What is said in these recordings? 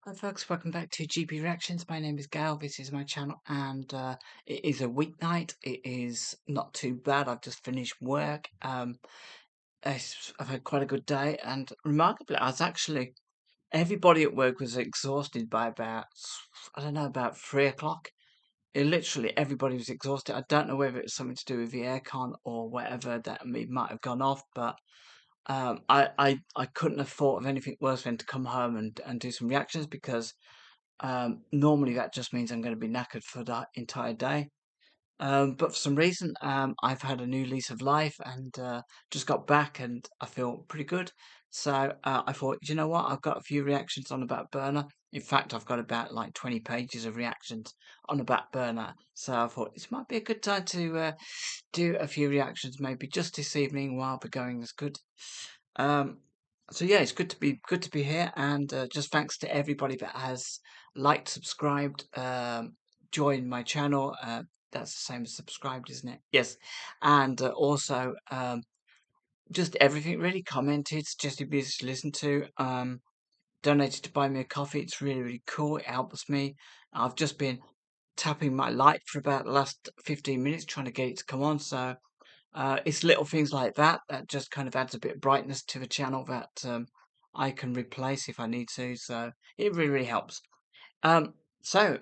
Hi folks, welcome back to GB Reactions. My name is Gail. This is my channel, and it is a weeknight. It is not too bad. I've just finished work. I've had quite a good day, and remarkably, I was actually everybody at work was exhausted by about I don't know about 3 o'clock. Literally everybody was exhausted. I don't know whether it's something to do with the aircon or whatever that it might have gone off, but I couldn't have thought of anything worse than to come home and do some reactions because normally that just means I'm going to be knackered for that entire day. But for some reason, I've had a new lease of life and just got back and I feel pretty good. So I thought, you know what? I've got a few reactions on the back burner. In fact, I've got about like 20 pages of reactions on the back burner. So I thought this might be a good time to do a few reactions, maybe just this evening while the going is good. Um, so yeah, it's good to be here, and just thanks to everybody that has liked, subscribed, joined my channel. That's the same as subscribed, isn't it? Yes, and also just everything really commented, suggested music to listen to. Donated to buy me a coffee. It's really cool. It helps me. I've just been tapping my light for about the last 15 minutes trying to get it to come on. So it's little things like that that just kind of adds a bit of brightness to the channel that I can replace if I need to. So it really helps. So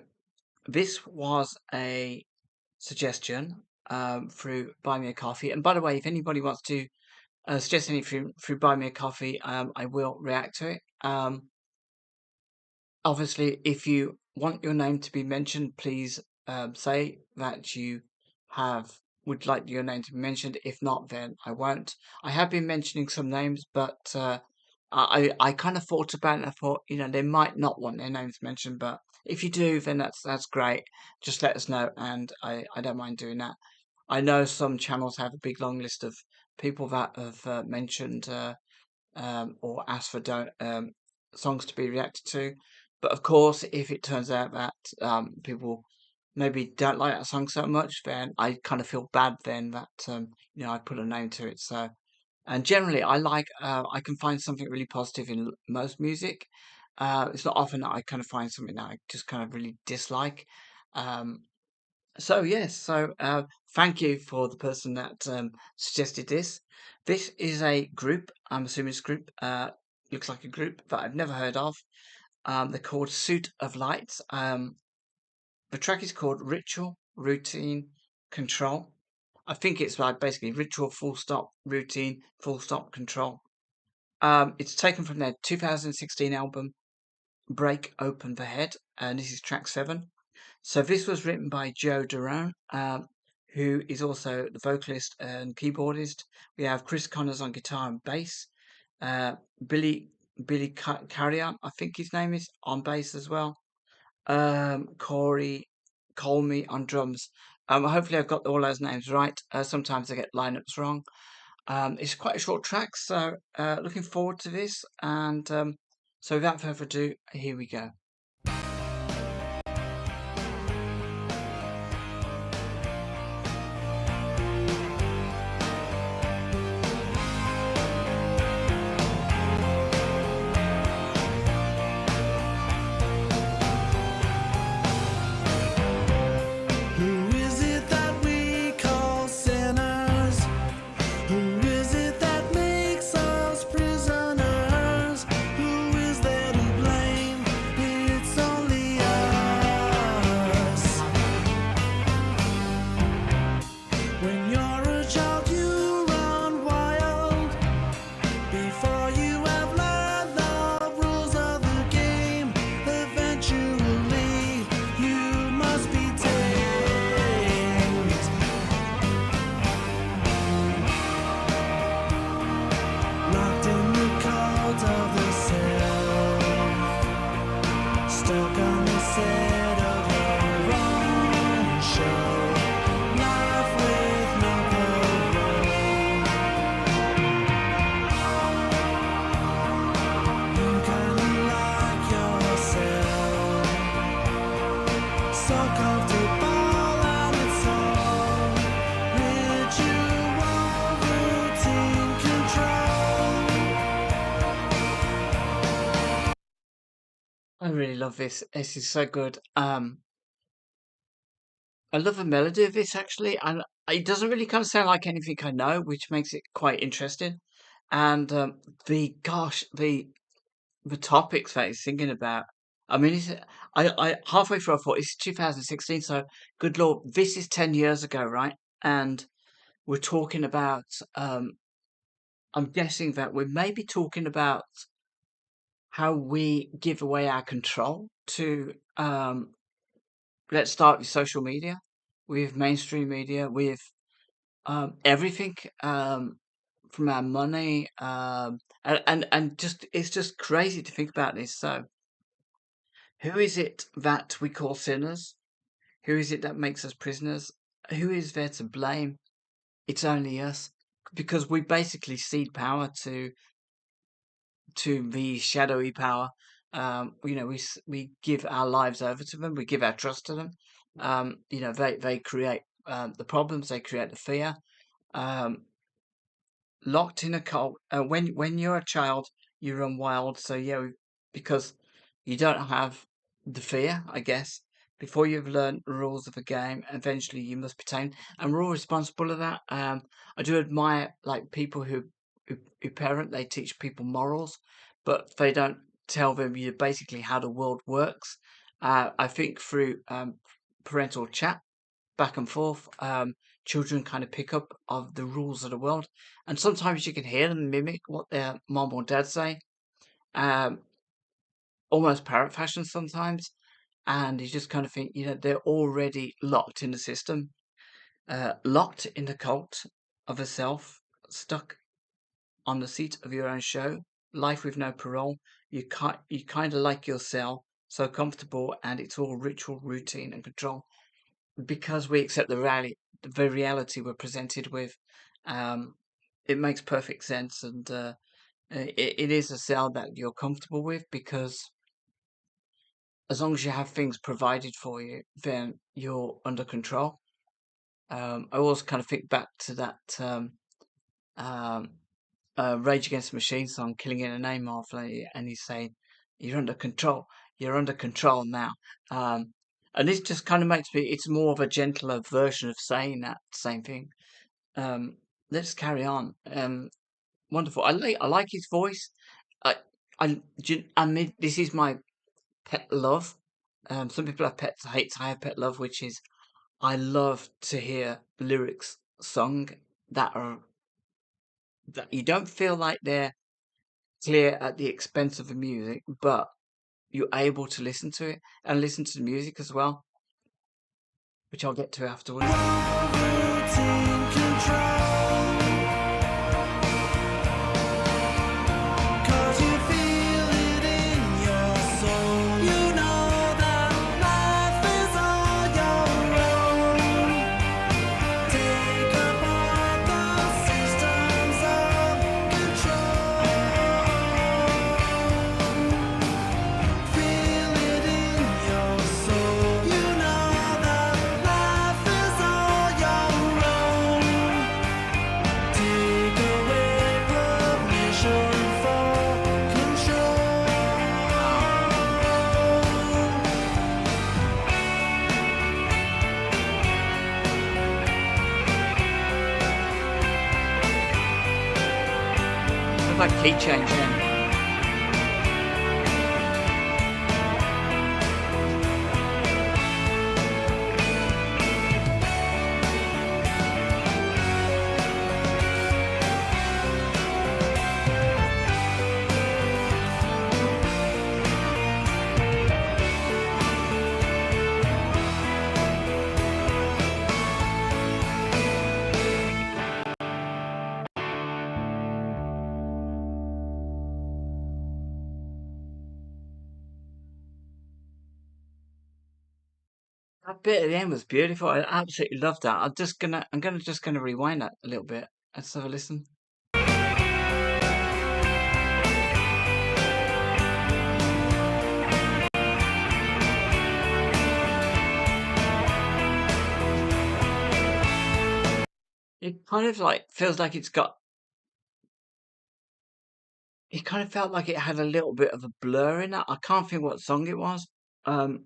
this was a suggestion through Buy Me a Coffee. And by the way, if anybody wants to suggest anything through Buy Me a Coffee, I will react to it. Obviously, if you want your name to be mentioned, please say that you have would like your name to be mentioned. If not, then I won't. I have been mentioning some names, but I kind of thought about it. And I thought, they might not want their names mentioned, but if you do, then that's great. Just let us know, and I don't mind doing that. I know some channels have a big long list of people that have mentioned. Or ask for songs to be reacted to. But of course, if it turns out that people maybe don't like that song so much, then I kind of feel bad then that I put a name to it. So, and generally, I can find something really positive in most music. It's not often that I kind of find something that I just kind of really dislike. Um, so yes, thank you for the person that suggested this. This is a group. I'm assuming it's a group. Looks like a group that I've never heard of. They're called Suit of Lights. The track is called Ritual, Routine, Control. I think it's like basically ritual, full stop, routine, full stop, control. It's taken from their 2016 album Break Open the Head, and this is track 7. So this was written by Joe Duran, who is also the vocalist and keyboardist. We have Chris Connors on guitar and bass. Uh, Billy Carrier, I think his name is, on bass as well. Corey Colmy on drums. Hopefully I've got all those names right. Sometimes I get lineups wrong. It's quite a short track, so looking forward to this. And so without further ado, here we go. Who is it that we call sinners? Who is it that makes us prisoners? Who is there to blame I really love this. This is so good. I love the melody of this actually, and it doesn't really kind of sound like anything I know, which makes it quite interesting. And the topics that he's singing about. I mean, I halfway through I thought it's 2016, so good lord, this is 10 years ago, right? And we're talking about. I'm guessing that we're maybe talking about how we give away our control to. Let's start with social media, with mainstream media, with everything. From our money, and just it's just crazy to think about this. So, who is it that we call sinners? Who is it that makes us prisoners? Who is there to blame? It's only us, because we basically cede power to the shadowy power. We give our lives over to them. We give our trust to them. They create the problems. They create the fear. Um, Locked in a cult. When you're a child, you run wild. So yeah, because you don't have the fear, I guess. Before you've learned the rules of the game, eventually you must be tamed, and we're all responsible of that. I do admire like people who parent. They teach people morals, but they don't tell them you basically how the world works. I think through parental chat back and forth, children kind of pick up of the rules of the world, and sometimes you can hear them mimic what their mom or dad say, um, almost parrot fashion sometimes, and you just kind of think, they're already locked in the system, locked in the cult of a self, stuck on the seat of your own show, life with no parole. You kind of like your cell, so comfortable, and it's all ritual, routine, and control because we accept the reality we're presented with. Um, it makes perfect sense, and it is a cell that you're comfortable with because as long as you have things provided for you, then you're under control. I always kind of think back to that um, Rage Against the Machine song, "Killing in the Name of," like, and he's saying, "You're under control. You're under control now." Um, and this just kind of makes me. It's more of a gentler version of saying that same thing. Um, let's carry on. Wonderful. I like his voice. I I mean, this is my pet love. Some people have pet hates. I have pet love, which is I love to hear lyrics sung that you don't feel like they're clear at the expense of the music, but you're able to listen to it and listen to the music as well, which I'll get to afterwards. Routine control. 'Cause you feel it in your soul. You know that life is all your own. Take apart the systems of control. Feel it in your soul. You know that life is all your own. Take away permission for control. What about key change then? That bit at the end was beautiful. I absolutely loved that. I'm gonna rewind that a little bit. Let's have a listen. It kind of like feels like it's got it kind of felt like it had a little bit of a blur in it. I can't think what song it was. Um,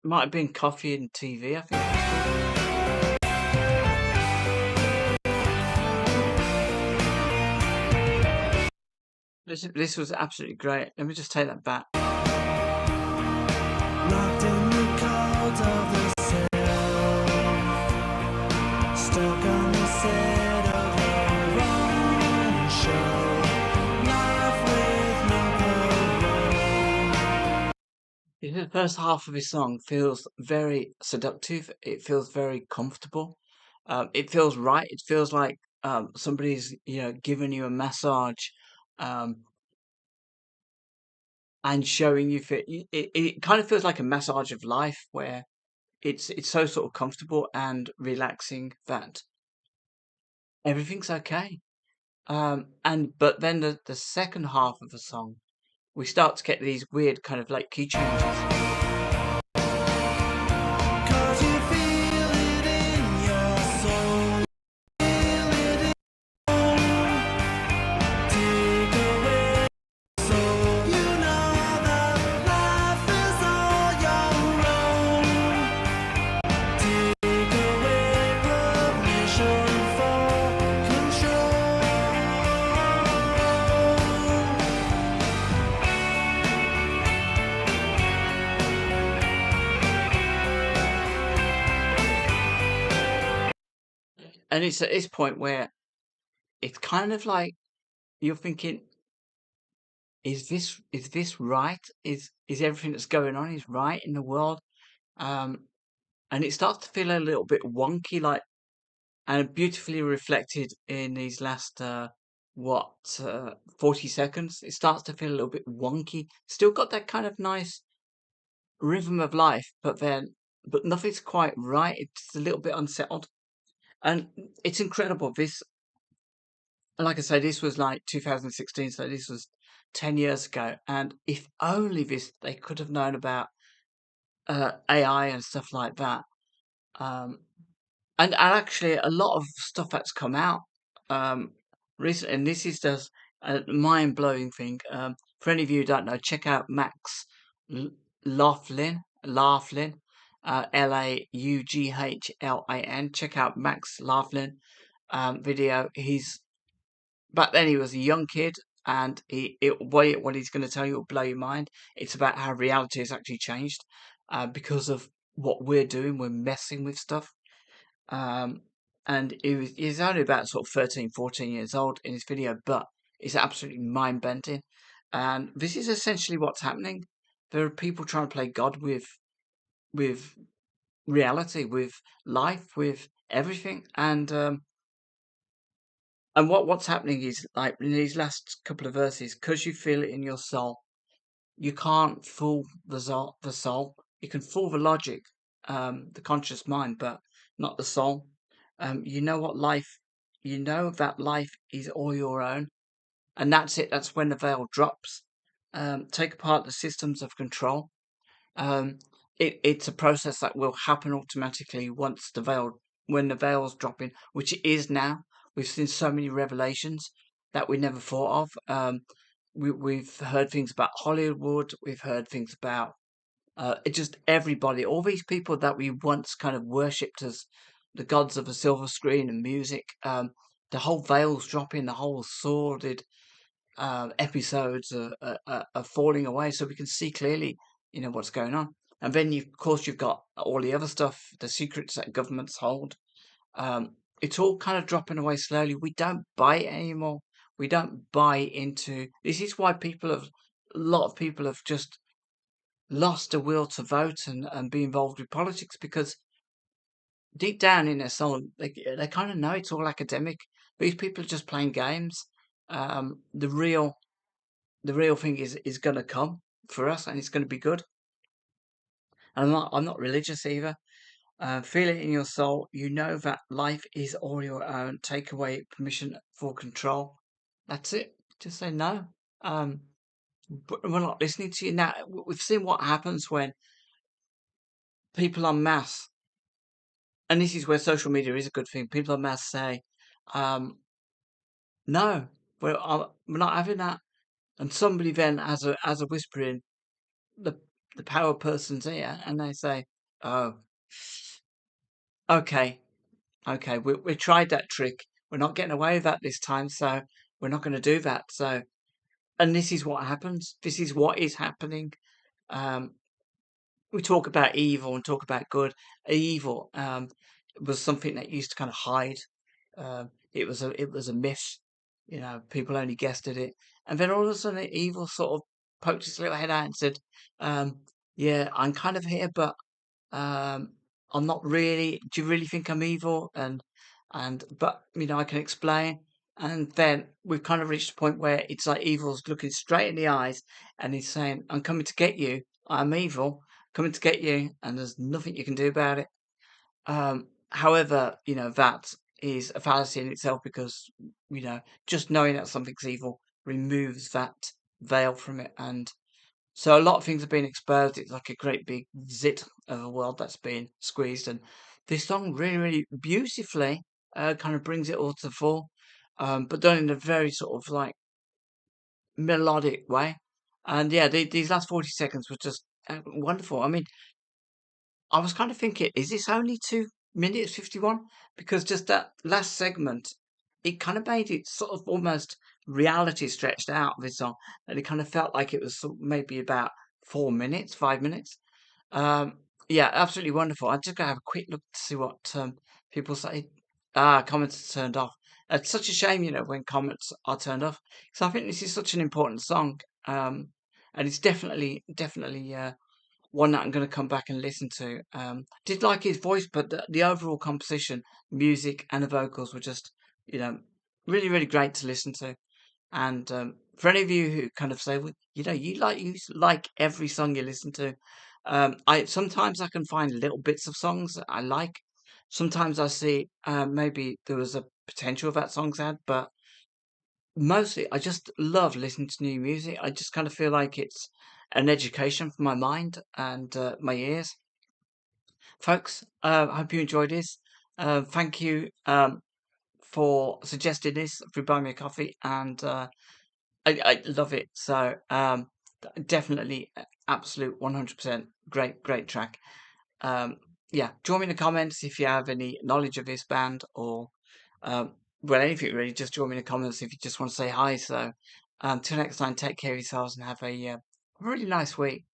Might have been Coffee and TV, I think it was called. This was absolutely great. Let me just take that back. Locked in the cold of the cell, stuck on the set of your own show, life with no parole. The first half of his song feels very seductive. It feels very comfortable. It feels right. It feels like somebody's giving you a massage, um, and showing you fit. It kind of feels like a massage of life, where it's so sort of comfortable and relaxing that everything's okay. And but then the second half of the song, we start to get these weird kind of like key changes. 'Cause you feel it in your soul, feel it in take away soul. You know that life is all your own. Take away permission for control. And it's at this point where it's kind of like you're thinking, is this right? Is everything that's going on is right in the world? Um, and it starts to feel a little bit wonky, like, and beautifully reflected in these last what 40 seconds. It starts to feel a little bit wonky. Still got that kind of nice rhythm of life, but nothing's quite right. It's a little bit unsettled, and it's incredible. This, like I say, this was like 2016, so this was 10 years ago. And if only this they could have known about AI and stuff like that. Um, and actually, a lot of stuff that's come out um, recently, and this is just a mind blowing thing. For any of you who don't know, check out Max L- Laughlin, Laughlin. Check out Max Laughlin video. He's Back then he was a young kid, and what he's going to tell you will blow your mind. It's about how reality has actually changed because of what we're doing. We're messing with stuff. Um, and he's only about sort of 13, 14 years old in his video, but it's absolutely mind bending. And this is essentially what's happening. There are people trying to play God with reality, with life, with everything, and what's happening is, like, in these last couple of verses, because you feel it in your soul, you can't fool the soul. You can fool the logic, the conscious mind, but not the soul. You know what life, you know that life is all your own, and that's it. That's when the veil drops. Take apart the systems of control. Um, it's a process that will happen automatically when the veil's dropping, which it is now. We've seen so many revelations that we never thought of. We've heard things about Hollywood. We've heard things about just everybody. All these people that we once kind of worshipped as the gods of the silver screen and music. The whole veil's dropping. The whole sordid episodes are falling away, so we can see clearly, what's going on. And then, of course, you've got all the other stuff, the secrets that governments hold. It's all kind of dropping away slowly. We don't buy it anymore. We don't buy into. This is why a lot of people have just lost the will to vote and be involved with politics, because deep down in their soul, they kind of know it's all academic. These people are just playing games. The real thing is going to come for us, and it's going to be good. And I'm not religious either. Feel it in your soul. You know that life is all your own. Take away permission for control. That's it. Just say no. Um, but we're not listening to you now. We've seen what happens when people en masse and this is where social media is a good thing. People must say, um, "No, we're not having that," and somebody then has a whisper in the the power person's ear, and they say, "Oh, okay, okay, we tried that trick. We're not getting away with that this time, so we're not going to do that." So, and this is what happens. This is what is happening. Um, we talk about evil and talk about good. Evil was something that used to kind of hide. It was a myth. People only guessed at it, and then all of a sudden, evil sort of poked its little head out and said, um, "Yeah, I'm kind of here, but um, I'm not really. Do you really think I'm evil?" And but I can explain. And then we've kind of reached a point where it's like evil's looking straight in the eyes, and he's saying, "I'm coming to get you. I'm evil, coming to get you, and there's nothing you can do about it." However, that is a fallacy in itself because just knowing that something's evil removes that veil from it, and so a lot of things have been exposed. It's like a great big zit of a world that's been squeezed, and this song really, really beautifully kind of brings it all to the fore, but done in a very sort of like melodic way. And yeah, these last 40 seconds was just wonderful. I mean, I was kind of thinking, is this only 2 minutes 51? Because just that last segment, it kind of made it sort of almost reality stretched out of this song, and it kind of felt like it was maybe about 4 minutes, 5 minutes. Um, yeah, absolutely wonderful. I just gotta have a quick look to see what people say. Comments are turned off. It's such a shame, when comments are turned off, because I think this is such an important song, and it's definitely, definitely. One that I'm going to come back and listen to. Did like his voice, but the overall composition, music, and the vocals were just, you know, really, really great to listen to. And for any of you who kind of say, well, you like every song you listen to, I sometimes I can find little bits of songs that I like. Sometimes I see maybe there was a potential of that song's had, but mostly I just love listening to new music. I just kind of feel like it's an education for my mind and my ears. Folks, I hope you enjoyed this. Thank you for suggesting this, for buying me a coffee, and I love it. So definitely absolute 100% great, great track. Um, yeah, join me in the comments if you have any knowledge of this band or, um, well, anything really. Just join me in the comments if you just want to say hi. So, until next time, take care of yourselves and have a really nice week.